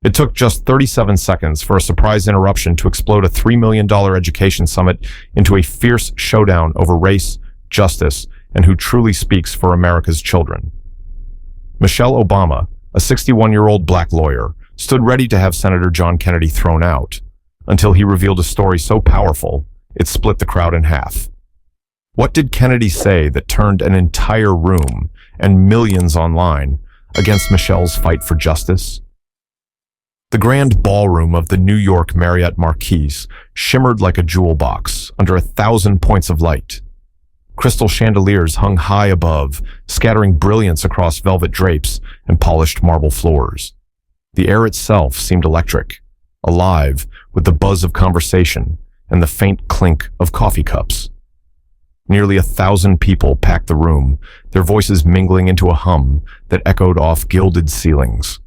It took just 37 seconds for a surprise interruption to explode a $3 million education summit into a fierce showdown over race, justice, and who truly speaks for America's children. Michelle Obama, a 61-year-old black lawyer, stood ready to have Senator John Kennedy thrown out, until he revealed a story so powerful, it split the crowd in half. What did Kennedy say that turned an entire room and millions online against Michelle's fight for justice? The grand ballroom of the New York Marriott Marquis shimmered like a jewel box under 1,000 points of light. Crystal chandeliers hung high above, scattering brilliance across velvet drapes and polished marble floors. The air itself seemed electric, alive with the buzz of conversation and the faint clink of coffee cups. Nearly 1,000 people packed the room, their voices mingling into a hum that echoed off gilded ceilings.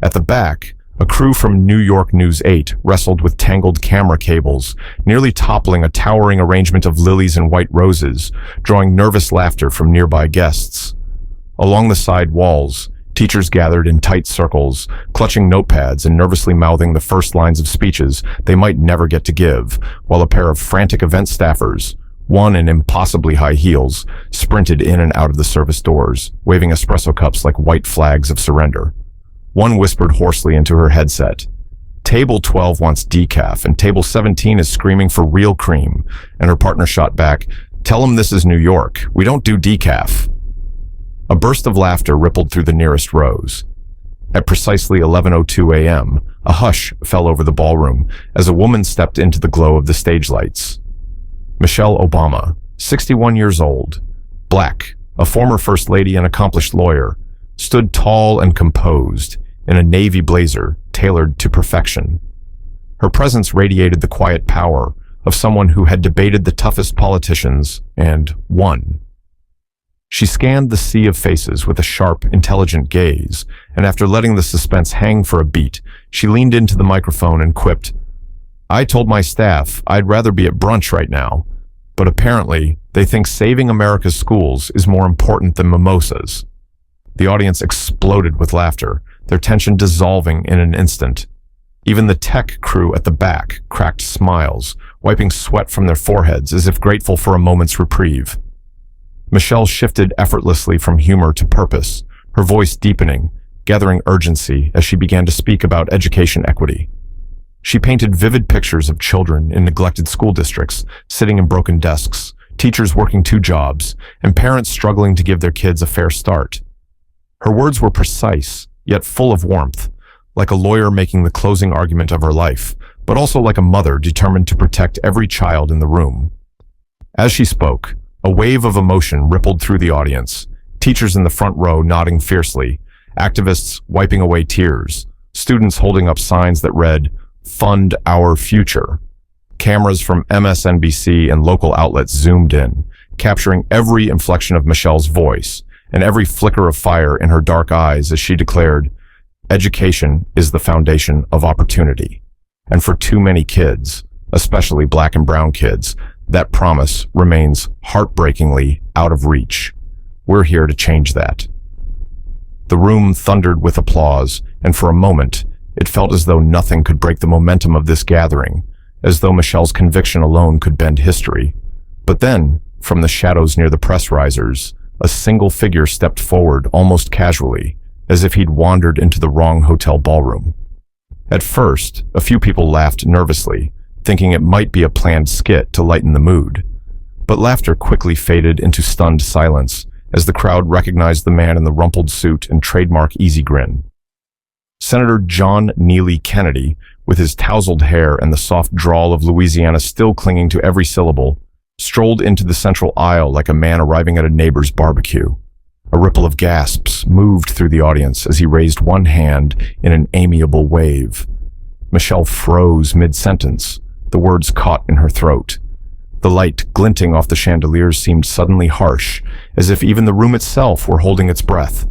At the back, a crew from New York News 8 wrestled with tangled camera cables, nearly toppling a towering arrangement of lilies and white roses, drawing nervous laughter from nearby guests. Along the side walls, teachers gathered in tight circles, clutching notepads and nervously mouthing the first lines of speeches they might never get to give, while a pair of frantic event staffers, one in impossibly high heels, sprinted in and out of the service doors, waving espresso cups like white flags of surrender. One whispered hoarsely into her headset, "Table 12 wants decaf, and Table 17 is screaming for real cream," and her partner shot back, "Tell them this is New York. We don't do decaf." A burst of laughter rippled through the nearest rows. At precisely 11:02 a.m., a hush fell over the ballroom as a woman stepped into the glow of the stage lights. Michelle Obama, 61 years old, black, a former first lady and accomplished lawyer, stood tall and composed in a navy blazer tailored to perfection. Her presence radiated the quiet power of someone who had debated the toughest politicians and won. She scanned the sea of faces with a sharp, intelligent gaze, and after letting the suspense hang for a beat, she leaned into the microphone and quipped, "I told my staff I'd rather be at brunch right now, but apparently they think saving America's schools is more important than mimosas." The audience exploded with laughter, their tension dissolving in an instant. Even the tech crew at the back cracked smiles, wiping sweat from their foreheads as if grateful for a moment's reprieve. Michelle shifted effortlessly from humor to purpose, her voice deepening, gathering urgency as she began to speak about education equity. She painted vivid pictures of children in neglected school districts, sitting in broken desks, teachers working 2 jobs, and parents struggling to give their kids a fair start. Her words were precise, yet full of warmth, like a lawyer making the closing argument of her life, but also like a mother determined to protect every child in the room. As she spoke, a wave of emotion rippled through the audience, teachers in the front row nodding fiercely, activists wiping away tears, students holding up signs that read, "Fund Our Future." Cameras from MSNBC and local outlets zoomed in, capturing every inflection of Michelle's voice and every flicker of fire in her dark eyes as she declared, "Education is the foundation of opportunity. And for too many kids, especially black and brown kids, that promise remains heartbreakingly out of reach. We're here to change that." The room thundered with applause, and for a moment, it felt as though nothing could break the momentum of this gathering, as though Michelle's conviction alone could bend history. But then, from the shadows near the press risers, a single figure stepped forward almost casually, as if he'd wandered into the wrong hotel ballroom. At first, a few people laughed nervously, thinking it might be a planned skit to lighten the mood. But laughter quickly faded into stunned silence as the crowd recognized the man in the rumpled suit and trademark easy grin. Senator John Neely Kennedy, with his tousled hair and the soft drawl of Louisiana still clinging to every syllable, strolled into the central aisle like a man arriving at a neighbor's barbecue. A ripple of gasps moved through the audience as he raised one hand in an amiable wave. Michelle froze mid-sentence, the words caught in her throat. The light glinting off the chandeliers seemed suddenly harsh, as if even the room itself were holding its breath.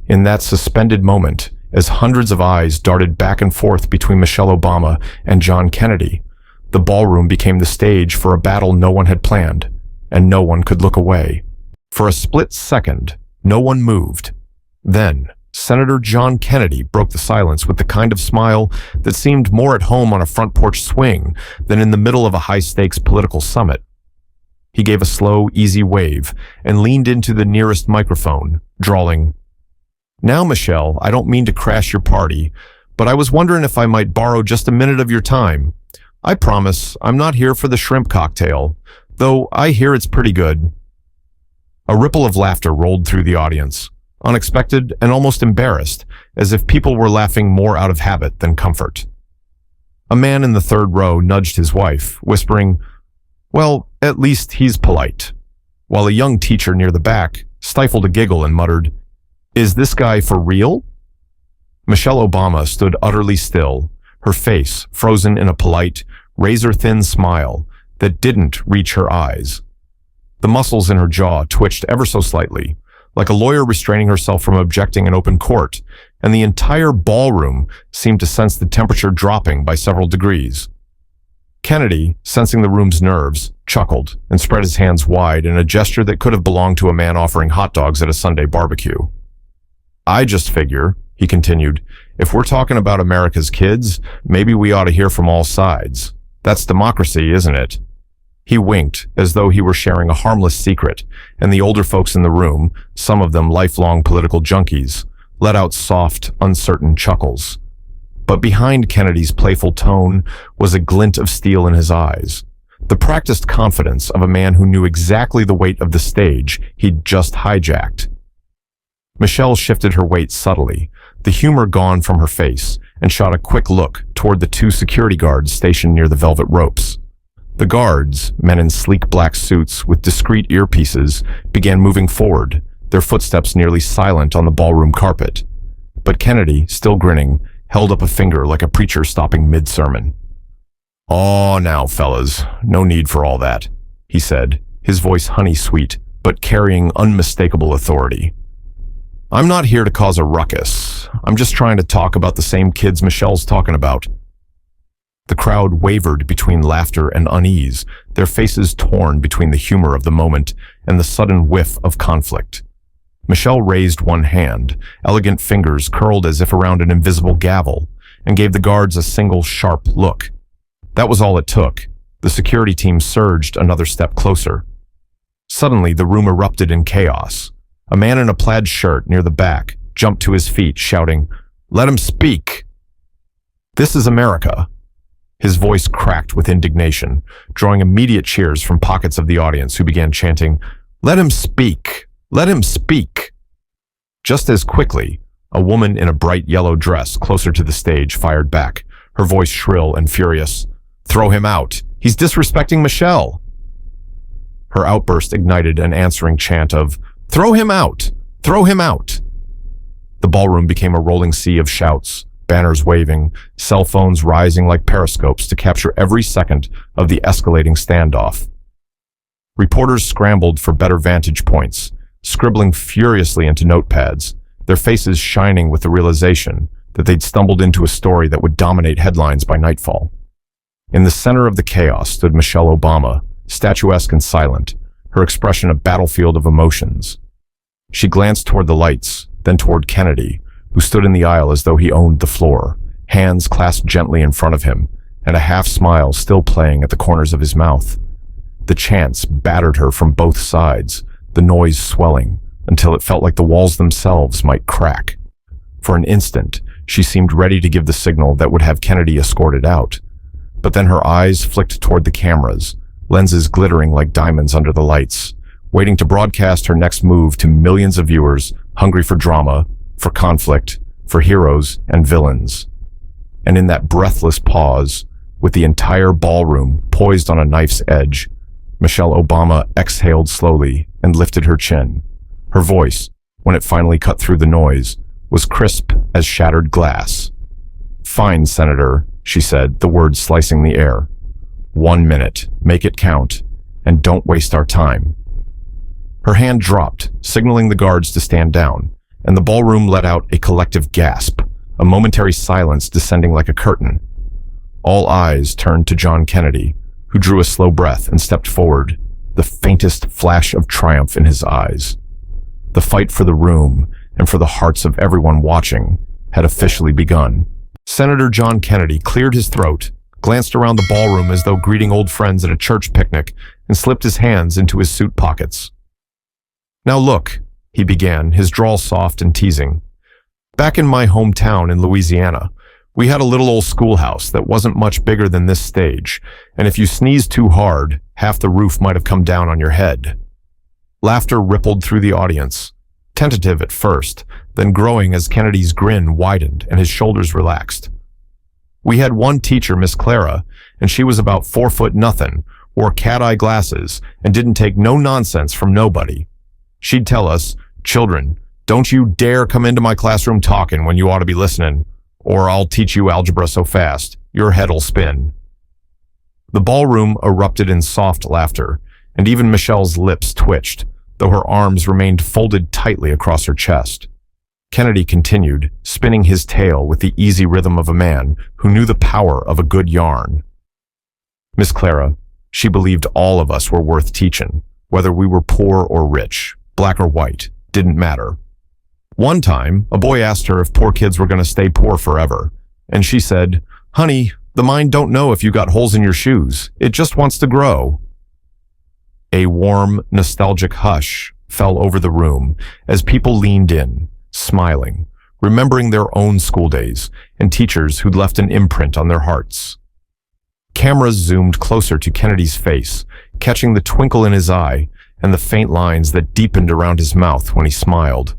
In that suspended moment, as hundreds of eyes darted back and forth between Michelle Obama and John Kennedy, the ballroom became the stage for a battle no one had planned, and no one could look away. For a split second, no one moved. Then, Senator John Kennedy broke the silence with the kind of smile that seemed more at home on a front porch swing than in the middle of a high-stakes political summit. He gave a slow, easy wave and leaned into the nearest microphone, drawling, "Now, Michelle, I don't mean to crash your party, but I was wondering if I might borrow just a minute of your time. I promise I'm not here for the shrimp cocktail, though I hear it's pretty good." A ripple of laughter rolled through the audience, unexpected and almost embarrassed, as if people were laughing more out of habit than comfort. A man in the third row nudged his wife, whispering, "Well, at least he's polite," while a young teacher near the back stifled a giggle and muttered, "Is this guy for real?" Michelle Obama stood utterly still, her face frozen in a polite, razor-thin smile that didn't reach her eyes. The muscles in her jaw twitched ever so slightly, like a lawyer restraining herself from objecting in open court, and the entire ballroom seemed to sense the temperature dropping by several degrees. Kennedy, sensing the room's nerves, chuckled and spread his hands wide in a gesture that could have belonged to a man offering hot dogs at a Sunday barbecue. "I just figure," he continued, "if we're talking about America's kids, maybe we ought to hear from all sides. That's democracy, isn't it?" He winked, as though he were sharing a harmless secret, and the older folks in the room, some of them lifelong political junkies, let out soft, uncertain chuckles. But behind Kennedy's playful tone was a glint of steel in his eyes, the practiced confidence of a man who knew exactly the weight of the stage he'd just hijacked. Michelle shifted her weight subtly, the humor gone from her face, and shot a quick look toward the two security guards stationed near the velvet ropes. The guards, men in sleek black suits with discreet earpieces, began moving forward, their footsteps nearly silent on the ballroom carpet. But Kennedy, still grinning, held up a finger like a preacher stopping mid-sermon. "Aw, now, fellas, no need for all that," he said, his voice honey-sweet, but carrying unmistakable authority. "I'm not here to cause a ruckus. I'm just trying to talk about the same kids Michelle's talking about." The crowd wavered between laughter and unease, their faces torn between the humor of the moment and the sudden whiff of conflict. Michelle raised one hand, elegant fingers curled as if around an invisible gavel, and gave the guards a single sharp look. That was all it took. The security team surged another step closer. Suddenly, the room erupted in chaos. A man in a plaid shirt near the back jumped to his feet, shouting, "Let him speak!" "This is America." His voice cracked with indignation, drawing immediate cheers from pockets of the audience who began chanting, "Let him speak! Let him speak!" Just as quickly, a woman in a bright yellow dress closer to the stage fired back, her voice shrill and furious. "Throw him out! He's disrespecting Michelle!" Her outburst ignited an answering chant of, "Throw him out! Throw him out!" The ballroom became a rolling sea of shouts, banners waving, cell phones rising like periscopes to capture every second of the escalating standoff. Reporters scrambled for better vantage points, scribbling furiously into notepads, their faces shining with the realization that they'd stumbled into a story that would dominate headlines by nightfall. In the center of the chaos stood Michelle Obama, statuesque and silent, her expression a battlefield of emotions. She glanced toward the lights, then toward Kennedy, who stood in the aisle as though he owned the floor, hands clasped gently in front of him, and a half-smile still playing at the corners of his mouth. The chants battered her from both sides, the noise swelling, until it felt like the walls themselves might crack. For an instant, she seemed ready to give the signal that would have Kennedy escorted out. But then her eyes flicked toward the cameras, lenses glittering like diamonds under the lights, waiting to broadcast her next move to millions of viewers hungry for drama, for conflict, for heroes and villains. And in that breathless pause, with the entire ballroom poised on a knife's edge, Michelle Obama exhaled slowly and lifted her chin. Her voice, when it finally cut through the noise, was crisp as shattered glass. "Fine, Senator," she said, the words slicing the air. "1 minute, make it count, and don't waste our time." Her hand dropped, signaling the guards to stand down, and the ballroom let out a collective gasp, a momentary silence descending like a curtain. All eyes turned to John Kennedy, who drew a slow breath and stepped forward, the faintest flash of triumph in his eyes. The fight for the room, and for the hearts of everyone watching, had officially begun. Senator John Kennedy cleared his throat, glanced around the ballroom as though greeting old friends at a church picnic, and slipped his hands into his suit pockets. "Now look," he began, his drawl soft and teasing. "Back in my hometown in Louisiana, we had a little old schoolhouse that wasn't much bigger than this stage, and if you sneezed too hard, half the roof might have come down on your head." Laughter rippled through the audience, tentative at first, then growing as Kennedy's grin widened and his shoulders relaxed. "We had one teacher, Miss Clara, and she was about 4 foot nothing, wore cat-eye glasses, and didn't take no nonsense from nobody. She'd tell us, 'Children, don't you dare come into my classroom talking when you ought to be listening, or I'll teach you algebra so fast, your head'll spin.'" The ballroom erupted in soft laughter, and even Michelle's lips twitched, though her arms remained folded tightly across her chest. Kennedy continued, spinning his tale with the easy rhythm of a man who knew the power of a good yarn. "Miss Clara, she believed all of us were worth teaching, whether we were poor or rich, black or white, didn't matter. One time, a boy asked her if poor kids were going to stay poor forever, and she said, 'Honey, the mind don't know if you got holes in your shoes. It just wants to grow.'" A warm, nostalgic hush fell over the room as people leaned in, smiling, remembering their own school days and teachers who'd left an imprint on their hearts. Cameras zoomed closer to Kennedy's face, catching the twinkle in his eye and the faint lines that deepened around his mouth when he smiled.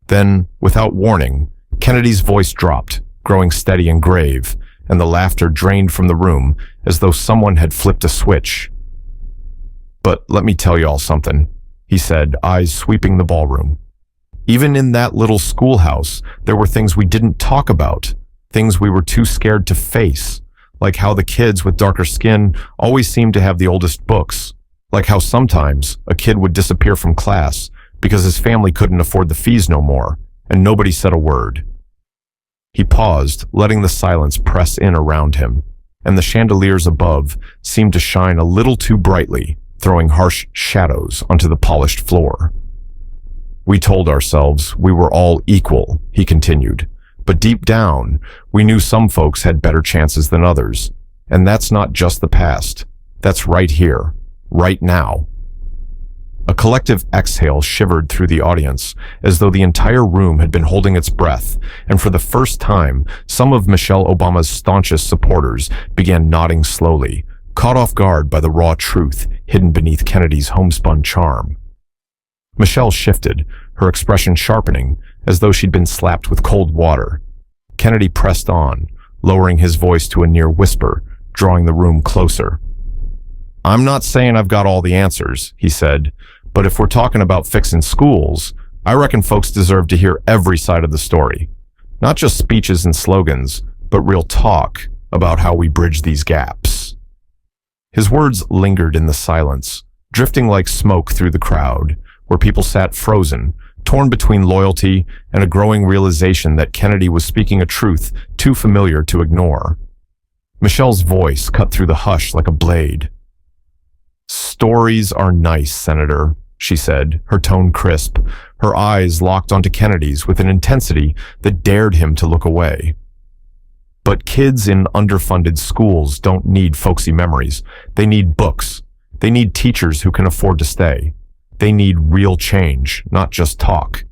Then, without warning, Kennedy's voice dropped, growing steady and grave, and the laughter drained from the room as though someone had flipped a switch. "But let me tell you all something," he said, eyes sweeping the ballroom. "Even in that little schoolhouse, there were things we didn't talk about, things we were too scared to face, like how the kids with darker skin always seemed to have the oldest books, like how sometimes a kid would disappear from class because his family couldn't afford the fees no more, and nobody said a word." He paused, letting the silence press in around him, and the chandeliers above seemed to shine a little too brightly, throwing harsh shadows onto the polished floor. "We told ourselves we were all equal," he continued, "but deep down, we knew some folks had better chances than others, and that's not just the past. That's right here, right now." A collective exhale shivered through the audience, as though the entire room had been holding its breath, and for the first time, some of Michelle Obama's staunchest supporters began nodding slowly, caught off guard by the raw truth hidden beneath Kennedy's homespun charm. Michelle shifted, her expression sharpening, as though she'd been slapped with cold water. Kennedy pressed on, lowering his voice to a near whisper, drawing the room closer. "I'm not saying I've got all the answers," he said, "but if we're talking about fixing schools, I reckon folks deserve to hear every side of the story. Not just speeches and slogans, but real talk about how we bridge these gaps." His words lingered in the silence, drifting like smoke through the crowd, where people sat frozen, torn between loyalty and a growing realization that Kennedy was speaking a truth too familiar to ignore. Michelle's voice cut through the hush like a blade. "Stories are nice, Senator," she said, her tone crisp, her eyes locked onto Kennedy's with an intensity that dared him to look away. "But kids in underfunded schools don't need folksy memories. They need books. They need teachers who can afford to stay. They need real change, not just talk."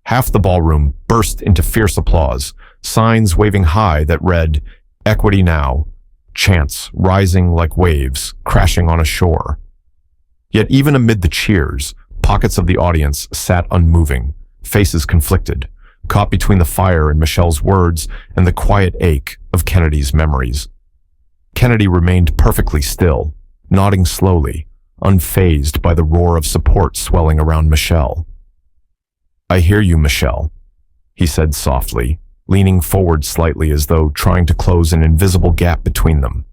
Half the ballroom burst into fierce applause, signs waving high that read, "Equity now," chants rising like waves crashing on a shore. Yet even amid the cheers, pockets of the audience sat unmoving, faces conflicted, caught between the fire in Michelle's words and the quiet ache of Kennedy's memories. Kennedy remained perfectly still, nodding slowly, unfazed by the roar of support swelling around Michelle. "I hear you, Michelle," he said softly, leaning forward slightly as though trying to close an invisible gap between them.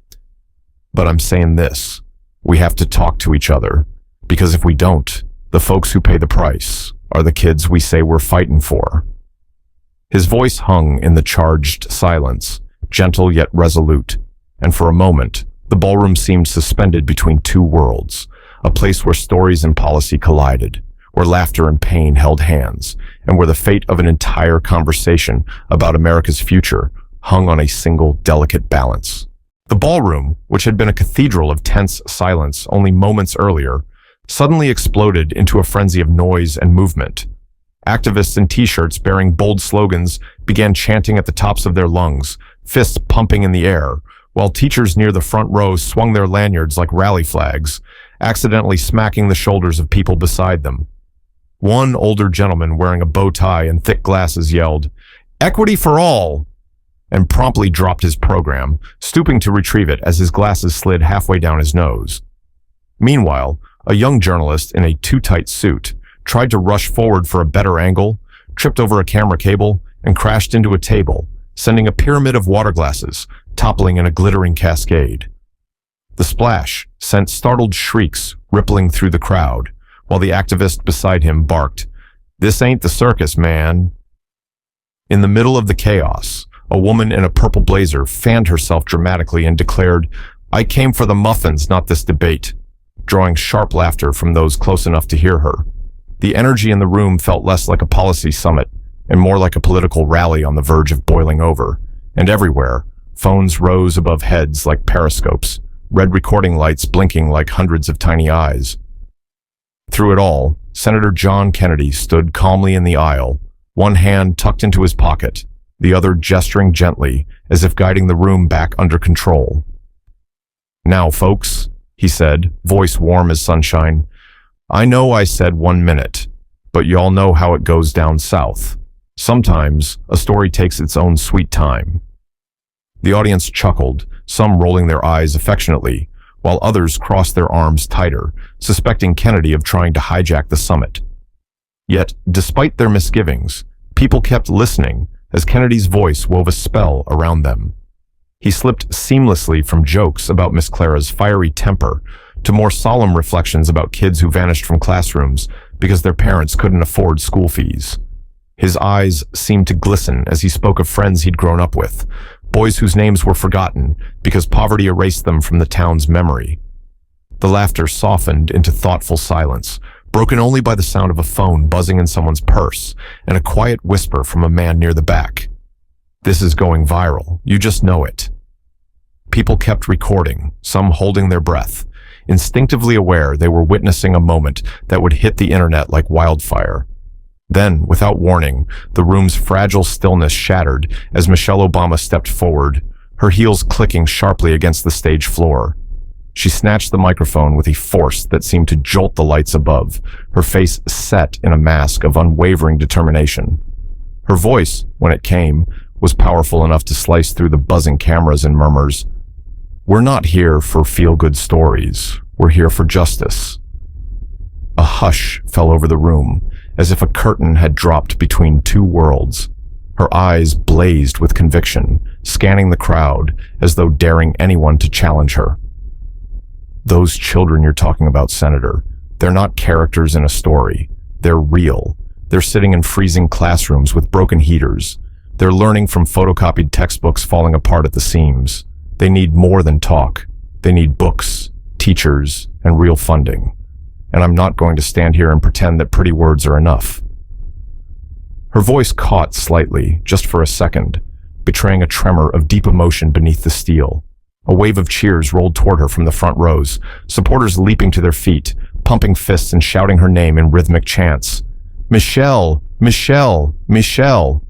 "But I'm saying this, we have to talk to each other, because if we don't, the folks who pay the price are the kids we say we're fighting for." His voice hung in the charged silence, gentle yet resolute, and for a moment, the ballroom seemed suspended between two worlds, a place where stories and policy collided, where laughter and pain held hands, and where the fate of an entire conversation about America's future hung on a single delicate balance. The ballroom, which had been a cathedral of tense silence only moments earlier, suddenly exploded into a frenzy of noise and movement. Activists in t-shirts bearing bold slogans began chanting at the tops of their lungs, fists pumping in the air, while teachers near the front row swung their lanyards like rally flags, accidentally smacking the shoulders of people beside them. One older gentleman wearing a bow tie and thick glasses yelled, "Equity for all!" and promptly dropped his program, stooping to retrieve it as his glasses slid halfway down his nose. Meanwhile, a young journalist in a too-tight suit tried to rush forward for a better angle, tripped over a camera cable, and crashed into a table, sending a pyramid of water glasses toppling in a glittering cascade. The splash sent startled shrieks rippling through the crowd, while the activist beside him barked, "This ain't the circus, man." In the middle of the chaos, a woman in a purple blazer fanned herself dramatically and declared, "I came for the muffins, not this debate," drawing sharp laughter from those close enough to hear her. The energy in the room felt less like a policy summit and more like a political rally on the verge of boiling over, and everywhere, phones rose above heads like periscopes, red recording lights blinking like hundreds of tiny eyes. Through it all, Senator John Kennedy stood calmly in the aisle, one hand tucked into his pocket, the other gesturing gently as if guiding the room back under control. "Now, folks," he said, voice warm as sunshine, "I know I said 1 minute, but y'all know how it goes down south. Sometimes a story takes its own sweet time." The audience chuckled, some rolling their eyes affectionately, while others crossed their arms tighter, suspecting Kennedy of trying to hijack the summit. Yet, despite their misgivings, people kept listening as Kennedy's voice wove a spell around them. He slipped seamlessly from jokes about Miss Clara's fiery temper to more solemn reflections about kids who vanished from classrooms because their parents couldn't afford school fees. His eyes seemed to glisten as he spoke of friends he'd grown up with, boys whose names were forgotten because poverty erased them from the town's memory. The laughter softened into thoughtful silence, broken only by the sound of a phone buzzing in someone's purse and a quiet whisper from a man near the back. "This is going viral. You just know it." People kept recording, some holding their breath, instinctively aware they were witnessing a moment that would hit the internet like wildfire. Then, without warning, the room's fragile stillness shattered as Michelle Obama stepped forward, her heels clicking sharply against the stage floor. She snatched the microphone with a force that seemed to jolt the lights above, her face set in a mask of unwavering determination. Her voice, when it came, was powerful enough to slice through the buzzing cameras and murmurs. "We're not here for feel-good stories. We're here for justice." A hush fell over the room, as if a curtain had dropped between two worlds. Her eyes blazed with conviction, scanning the crowd as though daring anyone to challenge her. "Those children you're talking about, Senator, they're not characters in a story. They're real. They're sitting in freezing classrooms with broken heaters. They're learning from photocopied textbooks falling apart at the seams. They need more than talk. They need books, teachers, and real funding. And I'm not going to stand here and pretend that pretty words are enough." Her voice caught slightly, just for a second, betraying a tremor of deep emotion beneath the steel. A wave of cheers rolled toward her from the front rows, supporters leaping to their feet, pumping fists and shouting her name in rhythmic chants. "Michelle! Michelle! Michelle!"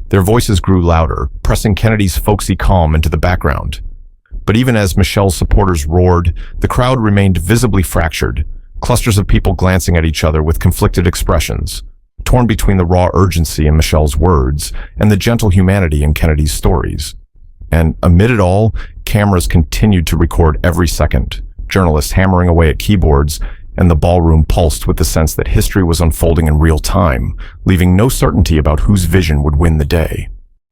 Their voices grew louder, pressing Kennedy's folksy calm into the background. But even as Michelle's supporters roared, the crowd remained visibly fractured, clusters of people glancing at each other with conflicted expressions, torn between the raw urgency in Michelle's words and the gentle humanity in Kennedy's stories. And amid it all, cameras continued to record every second, journalists hammering away at keyboards, and the ballroom pulsed with the sense that history was unfolding in real time, leaving no certainty about whose vision would win the day.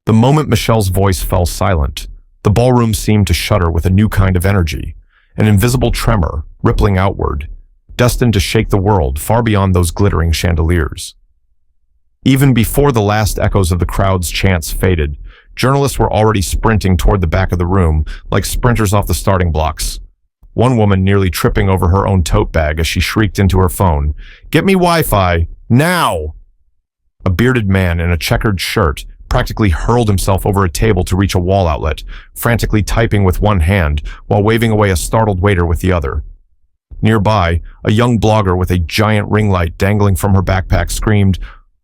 The moment Michelle's voice fell silent, the ballroom seemed to shudder with a new kind of energy, an invisible tremor, rippling outward, destined to shake the world far beyond those glittering chandeliers. Even before the last echoes of the crowd's chants faded, journalists were already sprinting toward the back of the room, like sprinters off the starting blocks. One woman nearly tripping over her own tote bag as she shrieked into her phone, "Get me Wi-Fi, now!" A bearded man in a checkered shirt practically hurled himself over a table to reach a wall outlet, frantically typing with one hand while waving away a startled waiter with the other. Nearby, a young blogger with a giant ring light dangling from her backpack screamed,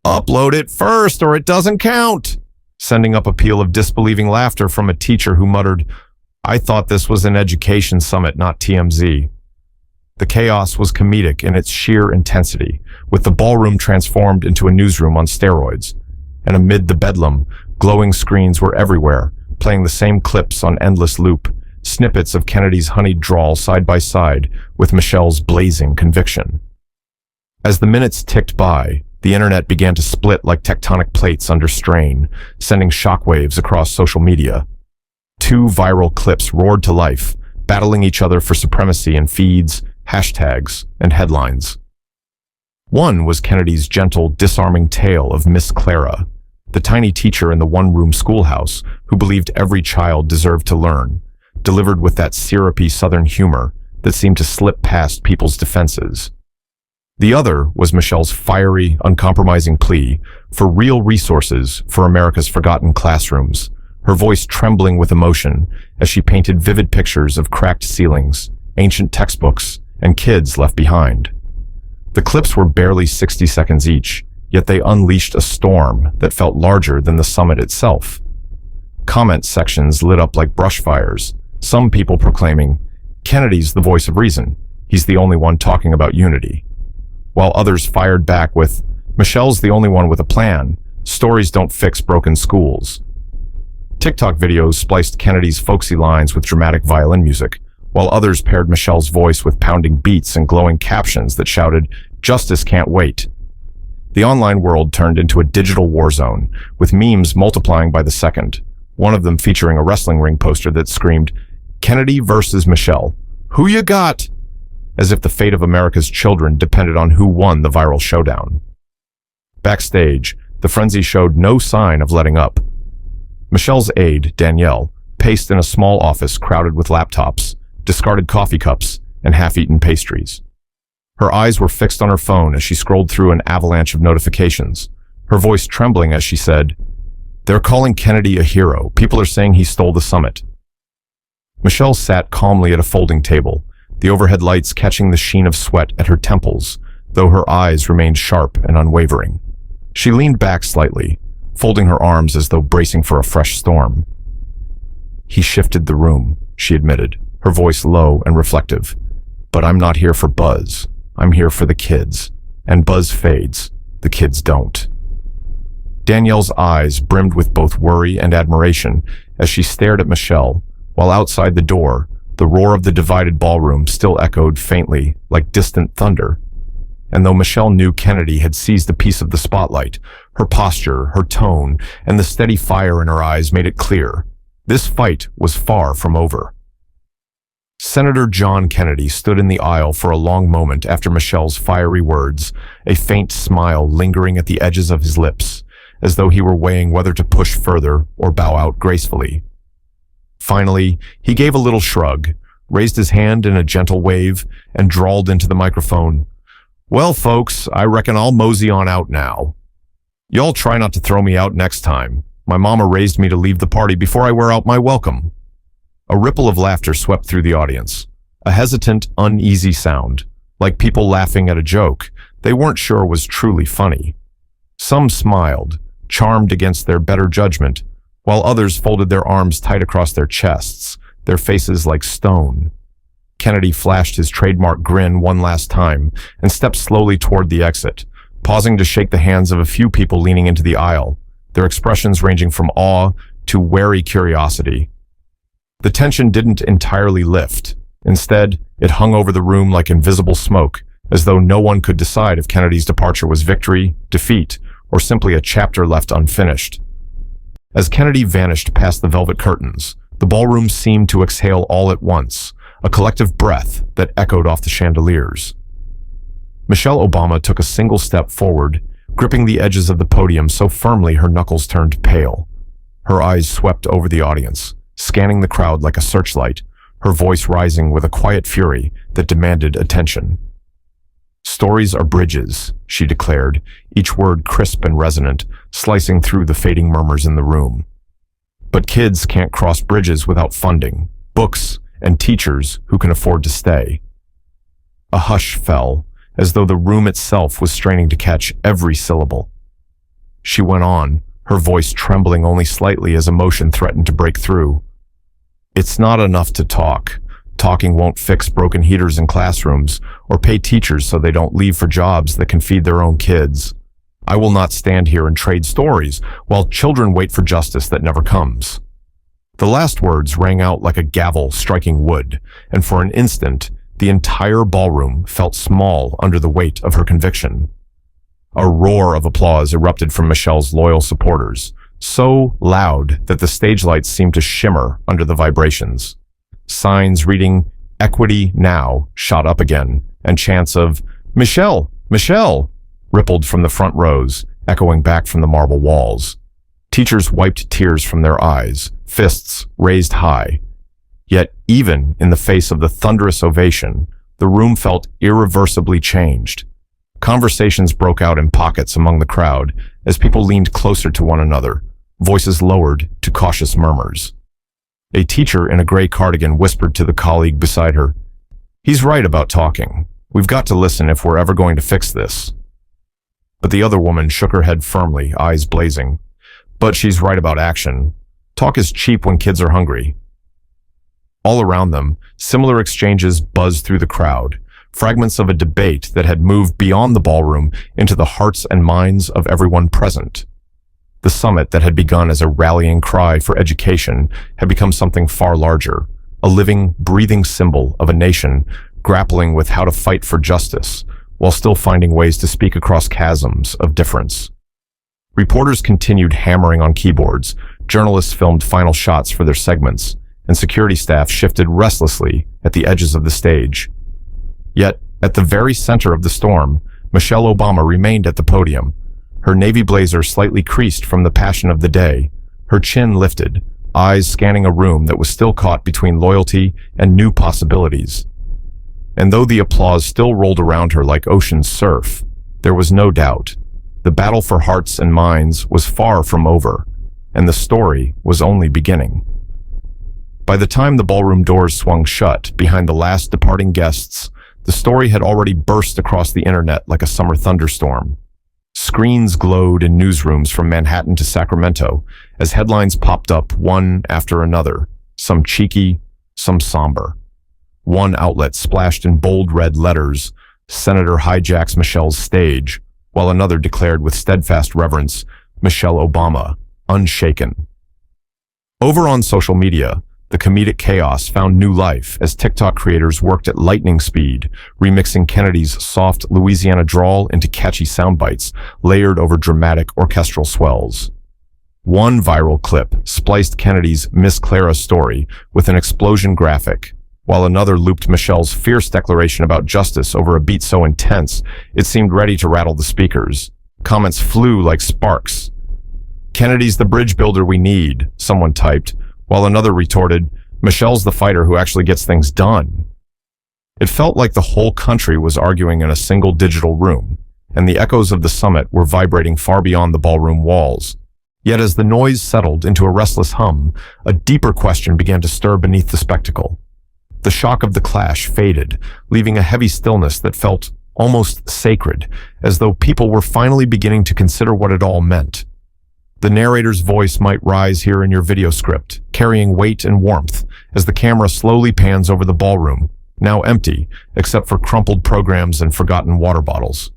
"Upload it first or it doesn't count!" sending up a peal of disbelieving laughter from a teacher who muttered, "I thought this was an education summit, not TMZ." The chaos was comedic in its sheer intensity, with the ballroom transformed into a newsroom on steroids. And amid the bedlam, glowing screens were everywhere, playing the same clips on endless loop, snippets of Kennedy's honeyed drawl side by side with Michelle's blazing conviction. As the minutes ticked by, the internet began to split like tectonic plates under strain, sending shockwaves across social media. Two viral clips roared to life, battling each other for supremacy in feeds, hashtags, and headlines. One was Kennedy's gentle, disarming tale of Miss Clara, the tiny teacher in the one-room schoolhouse who believed every child deserved to learn, delivered with that syrupy southern humor that seemed to slip past people's defenses. The other was Michelle's fiery, uncompromising plea for real resources for America's forgotten classrooms, her voice trembling with emotion as she painted vivid pictures of cracked ceilings, ancient textbooks, and kids left behind. The clips were barely 60 seconds each, yet they unleashed a storm that felt larger than the summit itself. Comment sections lit up like brush fires, some people proclaiming, "Kennedy's the voice of reason. He's the only one talking about unity." While others fired back with, "Michelle's the only one with a plan. Stories don't fix broken schools." TikTok videos spliced Kennedy's folksy lines with dramatic violin music, while others paired Michelle's voice with pounding beats and glowing captions that shouted, "Justice can't wait." The online world turned into a digital war zone, with memes multiplying by the second, one of them featuring a wrestling ring poster that screamed, "Kennedy versus Michelle. Who you got?" as if the fate of America's children depended on who won the viral showdown. Backstage, the frenzy showed no sign of letting up. Michelle's aide, Danielle, paced in a small office crowded with laptops, discarded coffee cups, and half-eaten pastries. Her eyes were fixed on her phone as she scrolled through an avalanche of notifications, her voice trembling as she said, "They're calling Kennedy a hero. People are saying he stole the summit." Michelle sat calmly at a folding table, the overhead lights catching the sheen of sweat at her temples, though her eyes remained sharp and unwavering. She leaned back slightly, folding her arms as though bracing for a fresh storm. "He shifted the room," she admitted, her voice low and reflective. "But I'm not here for buzz. I'm here for the kids. And buzz fades. The kids don't." Danielle's eyes brimmed with both worry and admiration as she stared at Michelle, while outside the door, the roar of the divided ballroom still echoed faintly, like distant thunder. And though Michelle knew Kennedy had seized a piece of the spotlight, her posture, her tone, and the steady fire in her eyes made it clear. This fight was far from over. Senator John Kennedy stood in the aisle for a long moment after Michelle's fiery words, a faint smile lingering at the edges of his lips, as though he were weighing whether to push further or bow out gracefully. Finally, he gave a little shrug, raised his hand in a gentle wave, and drawled into the microphone, "Well, folks, I reckon I'll mosey on out now. Y'all try not to throw me out next time. My mama raised me to leave the party before I wear out my welcome." A ripple of laughter swept through the audience, a hesitant, uneasy sound, like people laughing at a joke they weren't sure was truly funny. Some smiled, charmed against their better judgment, while others folded their arms tight across their chests, their faces like stone. Kennedy flashed his trademark grin one last time and stepped slowly toward the exit, pausing to shake the hands of a few people leaning into the aisle, their expressions ranging from awe to wary curiosity. The tension didn't entirely lift. Instead, it hung over the room like invisible smoke, as though no one could decide if Kennedy's departure was victory, defeat, or simply a chapter left unfinished. As Kennedy vanished past the velvet curtains, the ballroom seemed to exhale all at once, a collective breath that echoed off the chandeliers. Michelle Obama took a single step forward, gripping the edges of the podium so firmly her knuckles turned pale. Her eyes swept over the audience, scanning the crowd like a searchlight, her voice rising with a quiet fury that demanded attention. Stories are bridges, she declared, each word crisp and resonant, slicing through the fading murmurs in the room. But kids can't cross bridges without funding, books, and teachers who can afford to stay. A hush fell, as though the room itself was straining to catch every syllable. She went on, her voice trembling only slightly as emotion threatened to break through. It's not enough to talk. Talking won't fix broken heaters in classrooms or pay teachers so they don't leave for jobs that can feed their own kids. I will not stand here and trade stories while children wait for justice that never comes. The last words rang out like a gavel striking wood, and for an instant, the entire ballroom felt small under the weight of her conviction. A roar of applause erupted from Michelle's loyal supporters, so loud that the stage lights seemed to shimmer under the vibrations. Signs reading "Equity Now" shot up again, and chants of "Michelle! Michelle!" rippled from the front rows, echoing back from the marble walls. Teachers wiped tears from their eyes, fists raised high. Yet even in the face of the thunderous ovation, the room felt irreversibly changed. Conversations broke out in pockets among the crowd as people leaned closer to one another, voices lowered to cautious murmurs. A teacher in a gray cardigan whispered to the colleague beside her, "He's right about talking. We've got to listen if we're ever going to fix this." But the other woman shook her head firmly, eyes blazing. "But she's right about action. Talk is cheap when kids are hungry." All around them, similar exchanges buzzed through the crowd, fragments of a debate that had moved beyond the ballroom into the hearts and minds of everyone present. The summit that had begun as a rallying cry for education had become something far larger, a living, breathing symbol of a nation grappling with how to fight for justice, while still finding ways to speak across chasms of difference. Reporters continued hammering on keyboards, journalists filmed final shots for their segments, and security staff shifted restlessly at the edges of the stage. Yet, at the very center of the storm, Michelle Obama remained at the podium, her navy blazer slightly creased from the passion of the day, her chin lifted, eyes scanning a room that was still caught between loyalty and new possibilities. And though the applause still rolled around her like ocean surf, there was no doubt. The battle for hearts and minds was far from over, and the story was only beginning. By the time the ballroom doors swung shut behind the last departing guests, the story had already burst across the internet like a summer thunderstorm. Screens glowed in newsrooms from Manhattan to Sacramento as headlines popped up one after another, some cheeky, some somber. One outlet splashed in bold red letters, "Senator hijacks Michelle's stage," while another declared with steadfast reverence, "Michelle Obama, unshaken." Over on social media, the comedic chaos found new life as TikTok creators worked at lightning speed, remixing Kennedy's soft Louisiana drawl into catchy sound bites layered over dramatic orchestral swells. One viral clip spliced Kennedy's Miss Clara story with an explosion graphic, while another looped Michelle's fierce declaration about justice over a beat so intense it seemed ready to rattle the speakers. Comments flew like sparks. "Kennedy's the bridge builder we need," someone typed, while another retorted, "Michelle's the fighter who actually gets things done." It felt like the whole country was arguing in a single digital room, and the echoes of the summit were vibrating far beyond the ballroom walls. Yet as the noise settled into a restless hum, a deeper question began to stir beneath the spectacle. The shock of the clash faded, leaving a heavy stillness that felt almost sacred, as though people were finally beginning to consider what it all meant. The narrator's voice might rise here in your video script, carrying weight and warmth as the camera slowly pans over the ballroom, now empty except for crumpled programs and forgotten water bottles.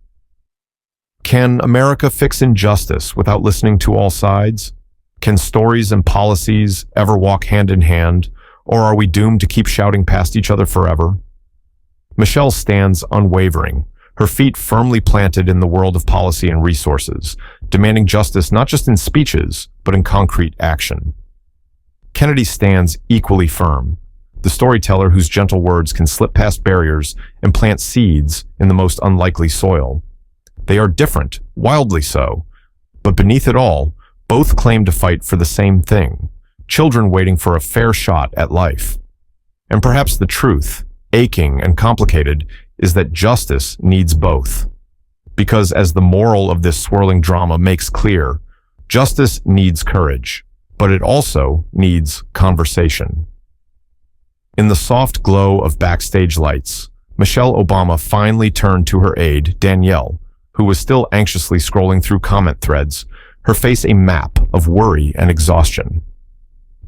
Can America fix injustice without listening to all sides? Can stories and policies ever walk hand in hand, or are we doomed to keep shouting past each other forever? Michelle stands unwavering, her feet firmly planted in the world of policy and resources, demanding justice not just in speeches, but in concrete action. Kennedy stands equally firm, the storyteller whose gentle words can slip past barriers and plant seeds in the most unlikely soil. They are different, wildly so, but beneath it all, both claim to fight for the same thing, children waiting for a fair shot at life. And perhaps the truth, aching and complicated, is that justice needs both. Because as the moral of this swirling drama makes clear, justice needs courage, but it also needs conversation. In the soft glow of backstage lights, Michelle Obama finally turned to her aide, Danielle, who was still anxiously scrolling through comment threads, her face a map of worry and exhaustion.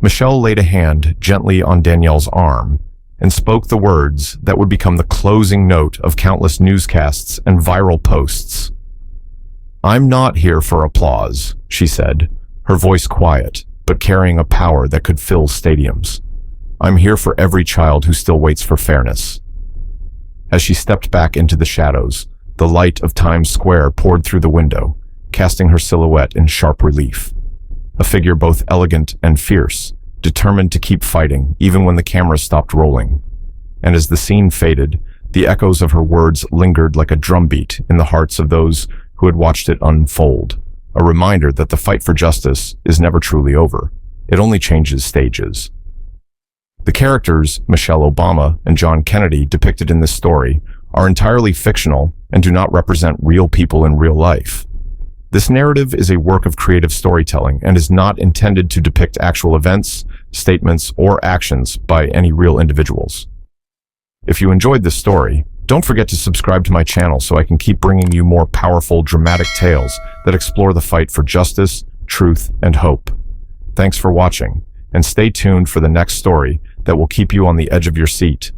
Michelle laid a hand gently on Danielle's arm and spoke the words that would become the closing note of countless newscasts and viral posts. "I'm not here for applause," she said, her voice quiet, but carrying a power that could fill stadiums. "I'm here for every child who still waits for fairness." As she stepped back into the shadows, the light of Times Square poured through the window, casting her silhouette in sharp relief. A figure both elegant and fierce, determined to keep fighting even when the camera stopped rolling. And as the scene faded, the echoes of her words lingered like a drumbeat in the hearts of those who had watched it unfold, a reminder that the fight for justice is never truly over. It only changes stages. The characters, Michelle Obama and John Kennedy, depicted in this story, are entirely fictional and do not represent real people in real life. This narrative is a work of creative storytelling and is not intended to depict actual events, statements, or actions by any real individuals. If you enjoyed this story, don't forget to subscribe to my channel so I can keep bringing you more powerful, dramatic tales that explore the fight for justice, truth, and hope. Thanks for watching, and stay tuned for the next story that will keep you on the edge of your seat.